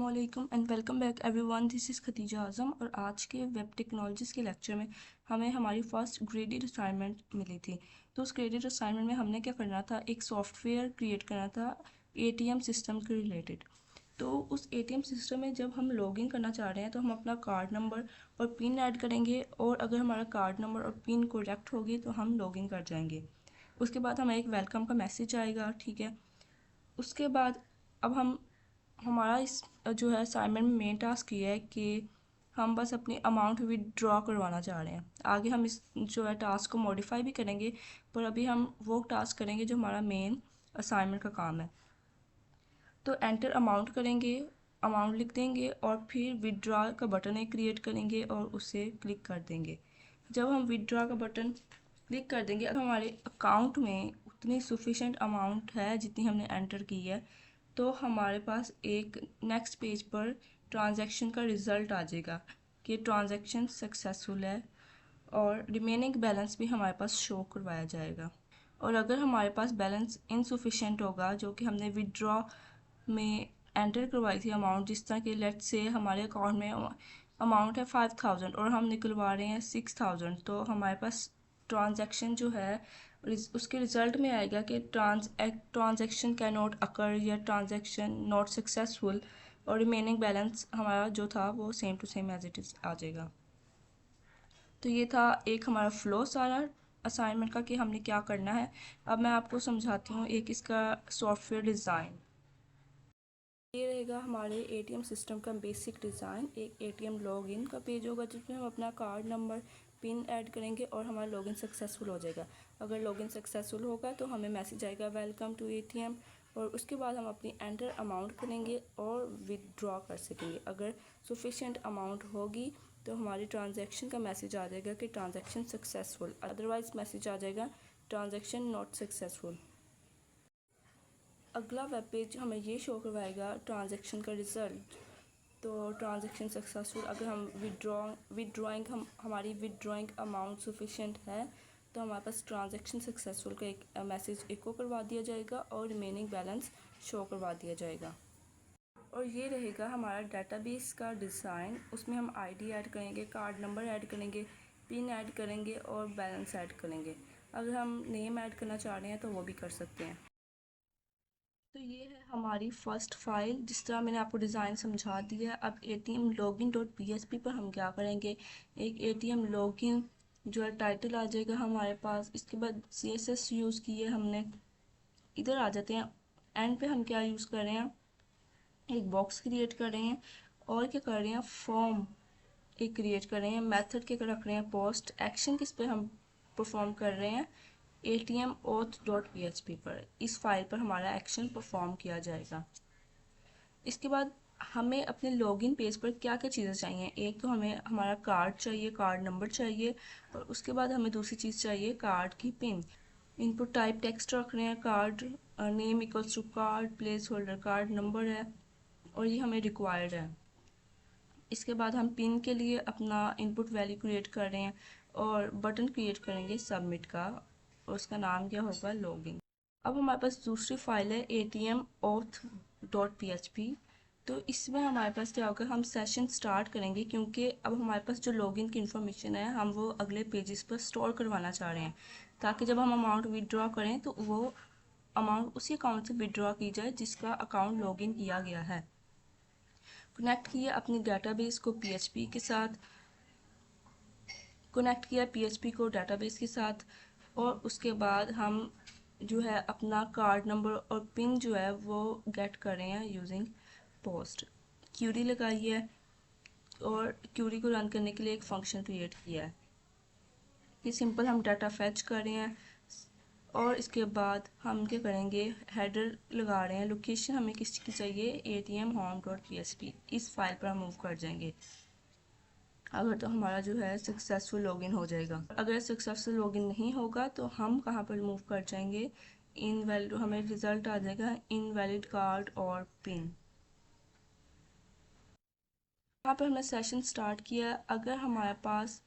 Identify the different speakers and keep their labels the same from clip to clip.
Speaker 1: अस्सलामुअलैकुम and welcome back everyone. This is Khatija Azam और आज के वेब टेक्नोलॉजीज़ के लेक्चर में हमें हमारी फर्स्ट ग्रेडेड असाइनमेंट मिली थी। तो उस ग्रेडेड असाइनमेंट में हमने क्या करना था, एक सॉफ्टवेयर क्रिएट करना था एटीएम सिस्टम के रिलेटेड। तो उस एटीएम सिस्टम में जब हम लॉगिन करना चाह रहे हैं तो हम अपना कार्ड नंबर और पिन ऐड करेंगे और अगर हमारा कार्ड नंबर और पिन करेक्ट होगी तो हम लॉगिन कर जाएंगे। उसके बाद हमें एक वेलकम का मैसेज आएगा, ठीक है। उसके बाद अब हमारा इस जो है असाइनमेंट में मेन टास्क ये है कि हम बस अपनी अमाउंट विदड्रॉ करवाना चाह रहे हैं। आगे हम इस जो है टास्क को मॉडिफाई भी करेंगे, पर अभी हम वो टास्क करेंगे जो हमारा मेन असाइनमेंट का काम है। तो एंटर अमाउंट करेंगे, अमाउंट लिख देंगे और फिर विदड्रॉ का बटन एक क्रिएट करेंगे और उसे क्लिक कर देंगे। जब हम विदड्रॉ का बटन क्लिक कर देंगे, अगर हमारे अकाउंट में उतनी सफिशेंट अमाउंट है जितनी हमने एंटर की है तो हमारे पास एक नेक्स्ट पेज पर ट्रांजैक्शन का रिज़ल्ट आ जाएगा कि ट्रांजैक्शन सक्सेसफुल है और रिमेनिंग बैलेंस भी हमारे पास शो करवाया जाएगा। और अगर हमारे पास बैलेंस इनसफिशेंट होगा, जो कि हमने विदड्रॉ में एंटर करवाई थी अमाउंट, जिस तरह कि लेट्स से हमारे अकाउंट में अमाउंट है 5000 और हम निकलवा रहे हैं 6000, तो हमारे पास ट्रांजैक्शन जो है उसके रिज़ल्ट में आएगा कि ट्रांजैक्शन कैन नॉट अकर या ट्रांजैक्शन नॉट सक्सेसफुल, और रिमेनिंग बैलेंस हमारा जो था वो same to same as it is आ जाएगा। तो ये था एक हमारा फ्लो सारा असाइनमेंट का कि हमने क्या करना है। अब मैं आपको समझाती हूँ एक इसका सॉफ्टवेयर डिज़ाइन। ये रहेगा हमारे एटीएम सिस्टम का बेसिक डिज़ाइन। एक एटीएम लॉगिन का पेज होगा जिसमें हम अपना कार्ड नंबर पिन ऐड करेंगे और हमारा लॉगिन सक्सेसफुल हो जाएगा। अगर लॉगिन सक्सेसफुल होगा तो हमें मैसेज आएगा वेलकम टू एटीएम, और उसके बाद हम अपनी एंटर अमाउंट करेंगे और विदड्रॉ कर सकेंगे। अगर सफिशेंट अमाउंट होगी तो हमारी ट्रांजैक्शन का मैसेज आ जाएगा कि ट्रांजैक्शन सक्सेसफुल, अदरवाइज मैसेज आ जाएगा ट्रांजैक्शन नॉट सक्सेसफुल। अगला वेब पेज हमें ये शो करवाएगा ट्रांजैक्शन का रिज़ल्ट। तो ट्रांजैक्शन सक्सेसफुल, अगर हम विदड्रॉइंग हमारी विदड्रॉइंग अमाउंट सफिशेंट है तो हमारे पास ट्रांजैक्शन सक्सेसफुल का एक मैसेज इको करवा दिया जाएगा और रिमेनिंग बैलेंस शो करवा दिया जाएगा। और ये रहेगा हमारा डेटाबेस का डिज़ाइन। उसमें हम आईडी ऐड करेंगे, कार्ड नंबर ऐड करेंगे, पिन ऐड करेंगे और बैलेंस ऐड करेंगे। अगर हम नेम ऐड करना चाह रहे हैं तो वो भी कर सकते हैं। तो ये है हमारी फ़र्स्ट फाइल, जिस तरह मैंने आपको डिज़ाइन समझा दिया। अब एटीएम लॉगिन डॉट पीएचपी पर हम क्या करेंगे, एक एटीएम लॉगिन जो है टाइटल आ जाएगा हमारे पास। इसके बाद सीएसएस यूज़ किए हमने। इधर आ जाते हैं, एंड पे हम क्या यूज़ कर रहे हैं, एक बॉक्स क्रिएट कर रहे हैं और क्या कर रहे हैं, फॉर्म एक क्रिएट कर रहे हैं। मेथड के रख रहे हैं पोस्ट। एक्शन किस पे हम परफॉर्म कर रहे हैं, एटीएम ओथ डॉट पीएचपी पर। इस फाइल पर हमारा एक्शन परफॉर्म किया जाएगा। इसके बाद हमें अपने लॉगिन पेज पर क्या क्या चीज़ें चाहिए, एक तो हमें हमारा कार्ड चाहिए, कार्ड नंबर चाहिए, और उसके बाद हमें दूसरी चीज़ चाहिए कार्ड की पिन। इनपुट टाइप टेक्स्ट रख रहे हैं, card name equals to card, place holder card number है और ये हमें रिक्वायर्ड है। इसके बाद हम पिन के लिए अपना इनपुट वैल्यू क्रिएट कर रहे हैं और बटन क्रिएट करेंगे सबमिट का, और उसका नाम क्या होगा, लॉगिन। अब हमारे पास दूसरी फाइल है एटीएम ऑथ डॉट पीएचपी। तो इसमें हमारे पास क्या होगा, हम सेशन स्टार्ट करेंगे क्योंकि अब हमारे पास जो लॉगिन की इन्फॉर्मेशन है हम वो अगले पेजेस पर स्टोर करवाना चाह रहे हैं, ताकि जब हम अमाउंट विदड्रॉ करें तो वो अमाउंट उसी अकाउंट से विदड्रॉ की जाए जिसका अकाउंट लॉगिन किया गया है। कनेक्ट किया अपनी डेटाबेस को पीएचपी के साथ, कनेक्ट किया पीएचपी को डेटाबेस के साथ, और उसके बाद हम जो है अपना कार्ड नंबर और पिन जो है वो गेट कर रहे हैं यूजिंग पोस्ट। क्यूरी लगाई है और क्यूरी को रन करने के लिए एक फंक्शन क्रिएट किया है। ये सिंपल हम डाटा फैच कर रहे हैं और इसके बाद हम क्या करेंगे, हेडर लगा रहे हैं। लोकेशन हमें किसकी चाहिए, एटीएम होम डॉट पीएचपी। इस फाइल पर हम मूव कर जाएंगे अगर तो हमारा जो है सक्सेसफुल लॉगिन हो जाएगा। अगर सक्सेसफुल लॉगिन नहीं होगा तो हम कहाँ पर मूव कर जाएंगे, इनवैलिड, हमें रिजल्ट आ जाएगा इनवैलिड कार्ड और पिन। यहाँ पर हमने सेशन स्टार्ट किया। अगर हमारे पास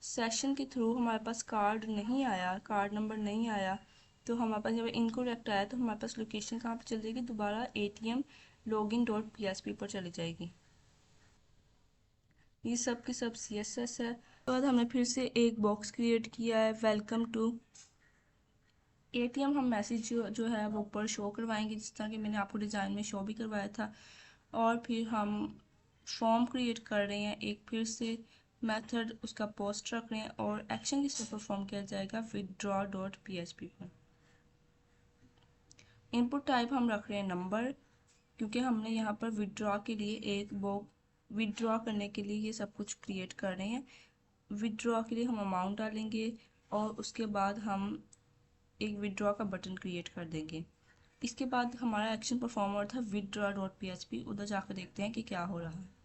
Speaker 1: सेशन के थ्रू हमारे पास कार्ड नहीं आया, कार्ड नंबर नहीं आया, तो हमारे पास जब इनकरेक्ट आया तो हमारे पास लोकेशन कहाँ पर चल जाएगी, दोबारा एटीएम login.php पर चली जाएगी। ये सब के सब CSS है। उसके बाद हमने फिर से एक बॉक्स क्रिएट किया है, वेलकम टू ATM। हम मैसेज जो है वो ऊपर शो करवाएंगे, जिस तरह कि मैंने आपको डिज़ाइन में शो भी करवाया था। और फिर हम फॉर्म क्रिएट कर रहे हैं एक, फिर से मेथड उसका पोस्ट रख रहे हैं और एक्शन किस पर परफॉर्म किया जाएगा, withdraw.php पर। इनपुट टाइप हम रख रहे हैं नंबर, क्योंकि हमने यहाँ पर विदड्रॉ के लिए एक विदड्रॉ करने के लिए ये सब कुछ क्रिएट कर रहे हैं। विदड्रॉ के लिए हम अमाउंट डालेंगे और उसके बाद हम एक विदड्रॉ का बटन क्रिएट कर देंगे। इसके बाद हमारा एक्शन परफॉर्म हो रहा था withdraw.php। उधर जाकर देखते हैं कि क्या हो रहा है।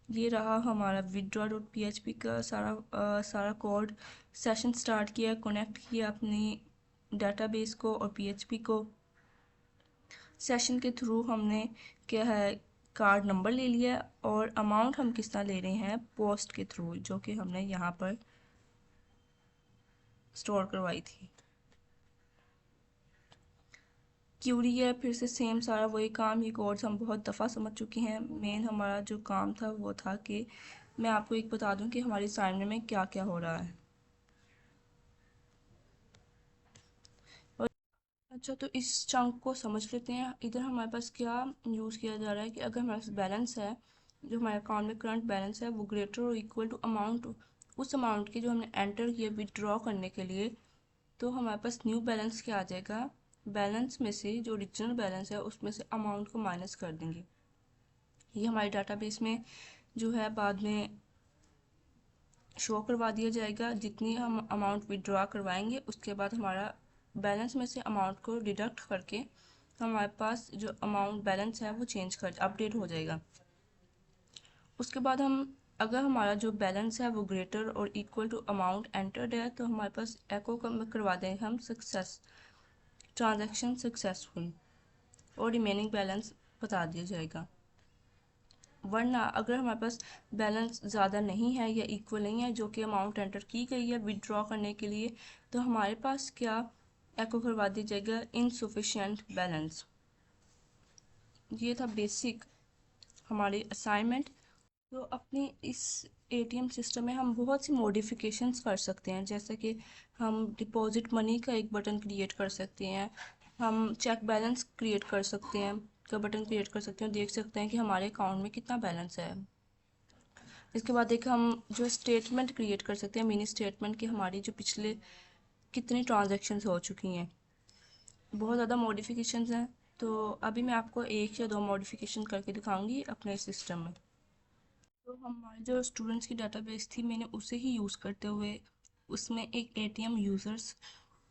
Speaker 1: ये रहा हमारा withdraw.php का सारा कोड। सेशन स्टार्ट किया, कनेक्ट किया अपनी डाटाबेस को और PHP को। सेशन के थ्रू हमने क्या है, कार्ड नंबर ले लिया और अमाउंट हम किस तरह ले रहे हैं, पोस्ट के थ्रू, जो कि हमने यहाँ पर स्टोर करवाई थी। क्यूरी है, फिर से सेम सारा वही काम। ये कोड्स हम बहुत दफ़ा समझ चुके हैं। मेन हमारा जो काम था वो था कि मैं आपको एक बता दूं कि हमारी असाइनमेंट में क्या क्या हो रहा है। अच्छा, तो इस चंक को समझ लेते हैं। इधर हमारे पास क्या यूज़ किया जा रहा है कि अगर हमारे पास बैलेंस है, जो हमारे अकाउंट में करंट बैलेंस है, वो ग्रेटर और इक्वल टू अमाउंट, उस अमाउंट की जो हमने एंटर किया विदड्रॉ करने के लिए, तो हमारे पास न्यू बैलेंस क्या आ जाएगा, बैलेंस में से जो ओरिजिनल बैलेंस है उसमें से अमाउंट को माइनस कर देंगे। ये हमारे डाटाबेस में जो है बाद में शो करवा दिया जाएगा। जितनी हम अमाउंट विदड्रॉ करवाएंगे उसके बाद हमारा बैलेंस में से अमाउंट को डिडक्ट करके हमारे पास जो अमाउंट बैलेंस है वो चेंज कर अपडेट हो जाएगा। उसके बाद हम अगर हमारा जो बैलेंस है वो ग्रेटर और इक्वल टू अमाउंट एंटर्ड है, तो हमारे पास एको करवा दें हम सक्सेस, ट्रांजैक्शन सक्सेसफुल, और रिमेनिंग बैलेंस बता दिया जाएगा। वरना अगर हमारे पास बैलेंस ज़्यादा नहीं है या इक्वल नहीं है जो कि अमाउंट एंटर की गई है विदड्रॉ करने के लिए, तो हमारे पास क्या एको करवा दिया जाएगा, इनसफिशिएंट बैलेंस। ये था बेसिक हमारी असाइनमेंट। तो अपनी इस ATM सिस्टम में हम बहुत सी मॉडिफिकेशंस कर सकते हैं, जैसे कि हम डिपॉजिट मनी का एक बटन क्रिएट कर सकते हैं, हम चेक बैलेंस क्रिएट कर सकते हैं का बटन क्रिएट कर सकते हैं, देख सकते हैं कि हमारे अकाउंट में कितना बैलेंस है। इसके बाद एक हम जो स्टेटमेंट क्रिएट कर सकते हैं, मिनी स्टेटमेंट, कि हमारी जो पिछले कितनी ट्रांजैक्शंस हो चुकी हैं। बहुत ज़्यादा मॉडिफिकेशंस हैं, तो अभी मैं आपको एक या दो मॉडिफिकेशन करके दिखाऊंगी अपने सिस्टम में। तो हमारी जो स्टूडेंट्स की डाटाबेस थी, मैंने उसे ही यूज़ करते हुए उसमें एक ATM यूज़र्स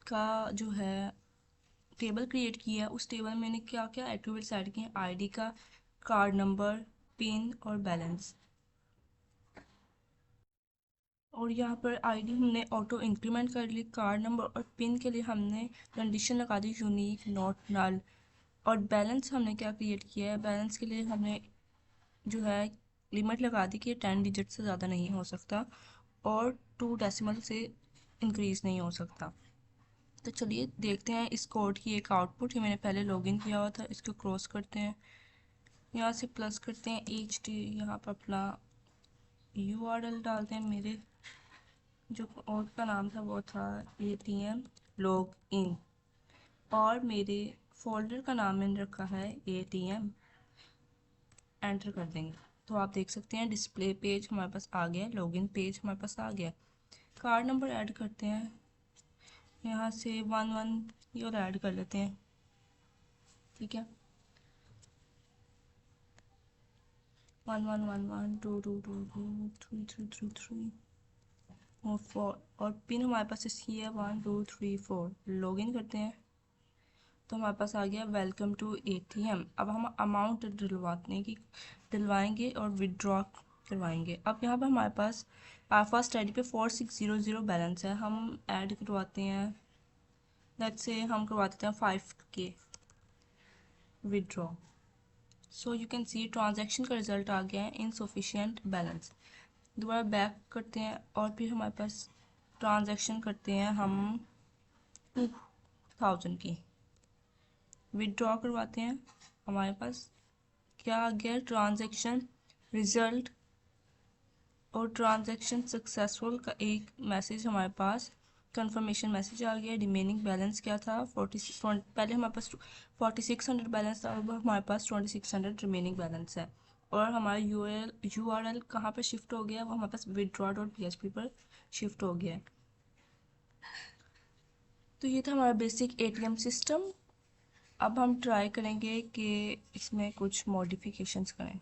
Speaker 1: का जो है टेबल क्रिएट किया। उस टेबल में मैंने क्या क्या एट्रीब्यूट्स ऐड किए हैं, ID का, कार्ड नंबर, पिन और बैलेंस। और यहाँ पर ID हमने ऑटो इंक्रीमेंट कर ली, कार्ड नंबर और पिन के लिए हमने कंडीशन लगा दी यूनिक नॉट नल। और बैलेंस हमने क्या क्रिएट किया है, बैलेंस के लिए हमने जो है लिमिट लगा दी कि 10 डिजिट से ज़्यादा नहीं हो सकता और 2 डेसिमल से इंक्रीज़ नहीं हो सकता। तो चलिए देखते हैं इस कोड की एक आउटपुट। ये मैंने पहले लॉगिन किया हुआ था, इसको क्रॉस करते हैं, यहाँ से प्लस करते हैं HT, यहाँ पर अपना URL डालते हैं। मेरे जो कोड का नाम था वो था ATM लॉग इन, और मेरे फोल्डर का नाम मैंने रखा है ATM। एंटर कर देंगे तो आप देख सकते हैं डिस्प्ले पेज हमारे पास आ गया, लॉगिन पेज हमारे पास आ गया। कार्ड नंबर ऐड करते हैं, यहाँ से 11 ये और ऐड कर लेते हैं, ठीक है। 1111 2222333 और 4, और पिन हमारे पास इसकी है 1234। लॉगिन करते हैं तो हमारे पास आ गया वेलकम टू ATM। अब हम अमाउंट दिलवाएंगे और विदड्रॉ करवाएंगे। अब यहाँ पर हमारे पास फर्स्ट ID पे 4600 बैलेंस है, हम ऐड करवाते हैं, लेट्स से हम करवा देते हैं 5K withdraw. So you can see transaction का रिजल्ट आ गया है इनसफिशिएंट बैलेंस। दोबारा बैक करते हैं और फिर हमारे पास ट्रांजैक्शन करते हैं हम 2000 की, विदड्रॉ करवाते हैं, हमारे पास क्या आ गया, ट्रांजैक्शन रिजल्ट और ट्रांजैक्शन सक्सेसफुल का एक मैसेज हमारे पास, कंफर्मेशन मैसेज आ गया। रिमेनिंग बैलेंस क्या था, 46, पहले हमारे पास 4600 बैलेंस था, अब हमारे पास 2600 रिमेनिंग बैलेंस है। और हमारा यूआरएल कहाँ पर शिफ्ट हो गया, वो हमारे पास withdraw.php पर शिफ्ट हो गया है। तो ये था हमारा बेसिक एटीएम सिस्टम। अब हम ट्राई करेंगे कि इसमें कुछ मॉडिफिकेशंस करें।